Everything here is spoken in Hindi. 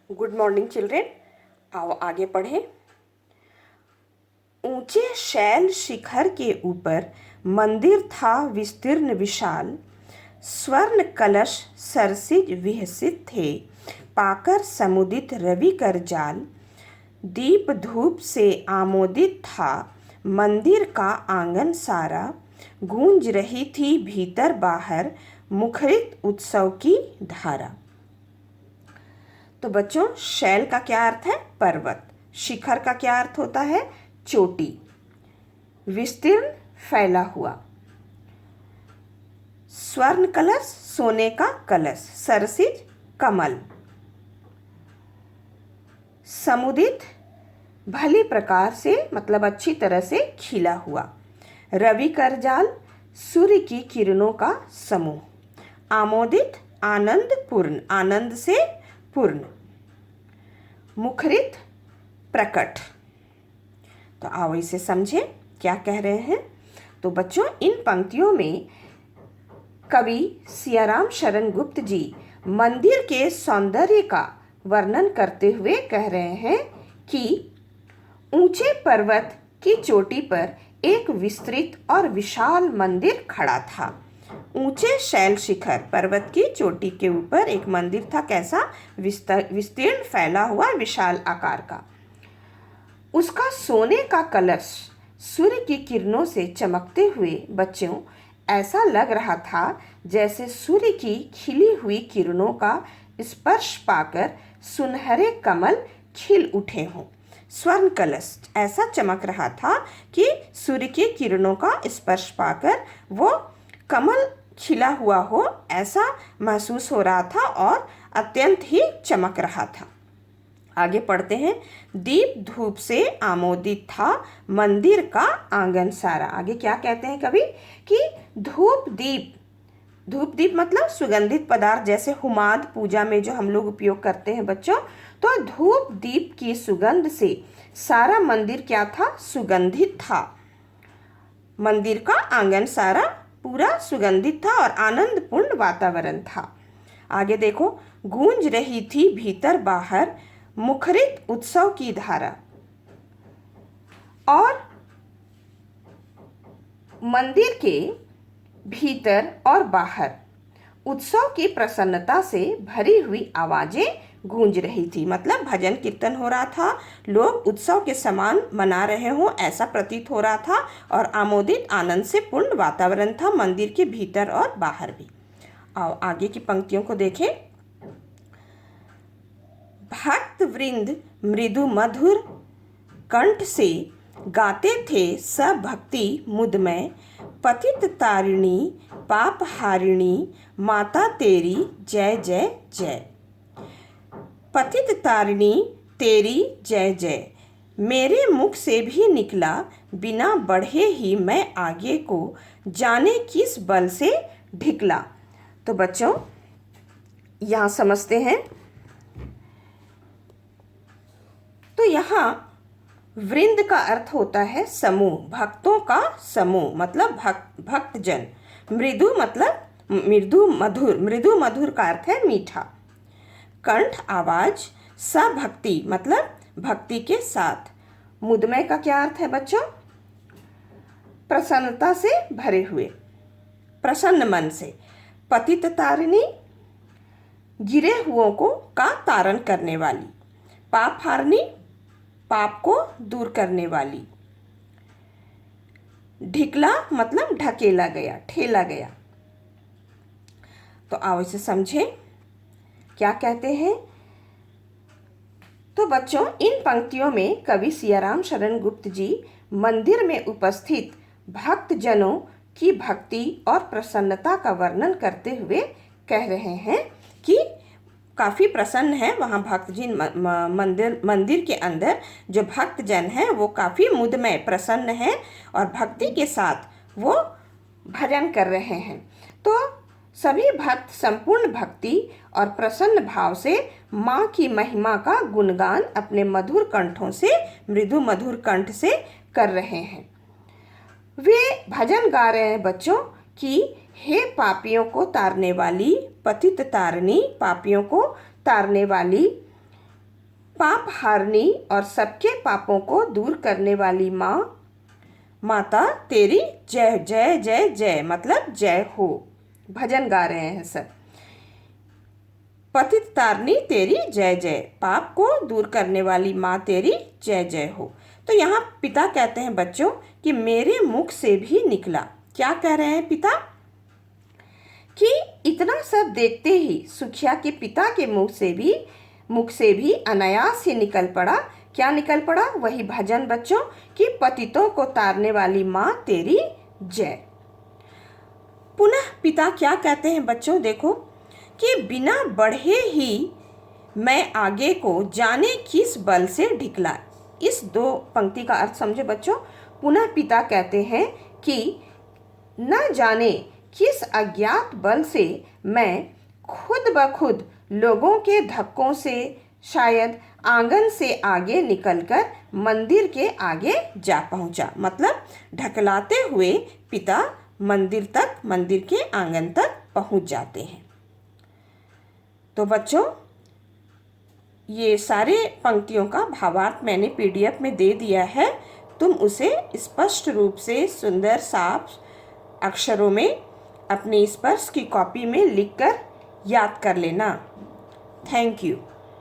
Good morning children. आओ आगे पढ़ें। ऊंचे शैल शिखर के ऊपर मंदिर था विस्तीर्ण विशाल। स्वर्ण कलश सरसिज विहसित थे, पाकर समुदित रवि कर जाल। दीप धूप से आमोदित था मंदिर का आंगन सारा। गूंज रही थी भीतर बाहर मुखरित उत्सव की धारा। तो बच्चों, शैल का क्या अर्थ है? पर्वत। शिखर का क्या अर्थ होता है? चोटी। विस्तीर्ण, फैला हुआ। स्वर्ण कलश, सोने का कलश। सरसिज, कमल। समुदित, भली प्रकार से मतलब अच्छी तरह से खिला हुआ। रवि कर जाल, सूर्य की किरणों का समूह। आमोदित, आनंद पूर्ण, आनंद से पूर्ण। मुखरित, प्रकट। तो आओ इसे समझें, क्या कह रहे हैं। तो बच्चों, इन पंक्तियों में कवि सियाराम शरण गुप्त जी मंदिर के सौंदर्य का वर्णन करते हुए कह रहे हैं कि ऊंचे पर्वत की चोटी पर एक विस्तृत और विशाल मंदिर खड़ा था। ऊंचे शैल शिखर, पर्वत की चोटी के ऊपर एक मंदिर था। कैसा? विस्तीर्ण, फैला हुआ, विशाल आकार का। उसका सोने का कलश सूर्य की किरणों से चमकते हुए बच्चों ऐसा लग रहा था जैसे सूर्य की खिली हुई किरणों का स्पर्श पाकर सुनहरे कमल खिल उठे हों। स्वर्ण कलश ऐसा चमक रहा था कि सूर्य की किरणों का स्पर्श पाकर वो कमल खिला हुआ हो, ऐसा महसूस हो रहा था और अत्यंत ही चमक रहा था। आगे पढ़ते हैं। दीप धूप से आमोदित था मंदिर का आंगन सारा। आगे क्या कहते हैं कवि कि धूप दीप, धूप दीप मतलब सुगंधित पदार्थ, जैसे हुमाद पूजा में जो हम लोग उपयोग करते हैं बच्चों, तो धूप दीप की सुगंध से सारा मंदिर क्या था? सुगंधित था। मंदिर का आंगन सारा पूरा सुगंधित था और आनंदपूर्ण वातावरण था। आगे देखो। गूंज रही थी भीतर बाहर मुखरित उत्सव की धारा। और मंदिर के भीतर और बाहर उत्सव की प्रसन्नता से भरी हुई आवाजें गूंज रही थी। मतलब भजन कीर्तन हो रहा था, लोग उत्सव के समान मना रहे हों ऐसा प्रतीत हो रहा था और आमोदित, आनंद से पूर्ण वातावरण था मंदिर के भीतर और बाहर भी। आओ आगे की पंक्तियों को देखें। भक्त वृंद मृदु मधुर कंठ से गाते थे सब भक्ति मुदमय। पतित तारिणी पाप हारिणी माता तेरी जय जय जय। पतित तारिणी तेरी जय जय, मेरे मुख से भी निकला बिना बढ़े ही मैं आगे को, जाने किस बल से ढिकला। तो बच्चों, यहाँ समझते हैं। तो यहाँ वृंद का अर्थ होता है समूह, भक्तों का समूह, मतलब भक्तजन। मृदु मतलब मृदु मधुर, मृदु मधुर का अर्थ है मीठा। कंठ आवाज, सभक्ति मतलब भक्ति के साथ। मुदमय का क्या अर्थ है बच्चों? प्रसन्नता से भरे हुए, प्रसन्न मन से। पतित तारिणी, गिरे हुओं को का तारण करने वाली। पाप हारिणी, पाप को दूर करने वाली। ढिकला मतलब ढकेला गया, ठेला गया। तो आओ इसे समझें, क्या कहते हैं। तो बच्चों, इन पंक्तियों में कवि सियाराम शरण गुप्त जी मंदिर में उपस्थित भक्तजनों की भक्ति और प्रसन्नता का वर्णन करते हुए कह रहे हैं कि काफ़ी प्रसन्न है वहाँ भक्तजन। मंदिर के अंदर जो भक्तजन हैं वो काफ़ी मुदमय, प्रसन्न हैं और भक्ति के साथ वो भजन कर रहे हैं। तो सभी भक्त संपूर्ण भक्ति और प्रसन्न भाव से माँ की महिमा का गुणगान अपने मधुर कंठों से, मृदु मधुर कंठ से कर रहे हैं। वे भजन गा रहे हैं बच्चों कि हे पापियों को तारने वाली, पतित तारिणी, पापियों को तारने वाली, पाप हारनी और सबके पापों को दूर करने वाली माँ, माता तेरी जय जय जय जय, मतलब जय हो। भजन गा रहे हैं सब। पतित तारनी तेरी जय जय, पाप को दूर करने वाली माँ तेरी जय जय हो। तो यहाँ पिता कहते हैं बच्चों कि मेरे मुख से भी निकला। क्या कह रहे हैं पिता? कि इतना सब देखते ही सुखिया के पिता के मुख से भी अनायास ही निकल पड़ा। क्या निकल पड़ा? वही भजन बच्चों कि पतितों को तारने वाली माँ तेरी जय। पुनः पिता क्या कहते हैं बच्चों? देखो कि बिना बढ़े ही मैं आगे को जाने किस बल से ढिकला। इस दो पंक्ति का अर्थ समझे बच्चों। पुनः पिता कहते हैं कि न जाने किस अज्ञात बल से मैं खुद ब खुद लोगों के धक्कों से शायद आंगन से आगे निकलकर मंदिर के आगे जा पहुंचा। मतलब ढकलाते हुए पिता मंदिर के आंगन तक पहुंच जाते हैं। तो बच्चों ये सारे पंक्तियों का भावार्थ मैंने PDF में दे दिया है। तुम उसे स्पष्ट रूप से सुंदर साफ अक्षरों में अपनी स्पर्श की कॉपी में लिखकर याद कर लेना। Thank you.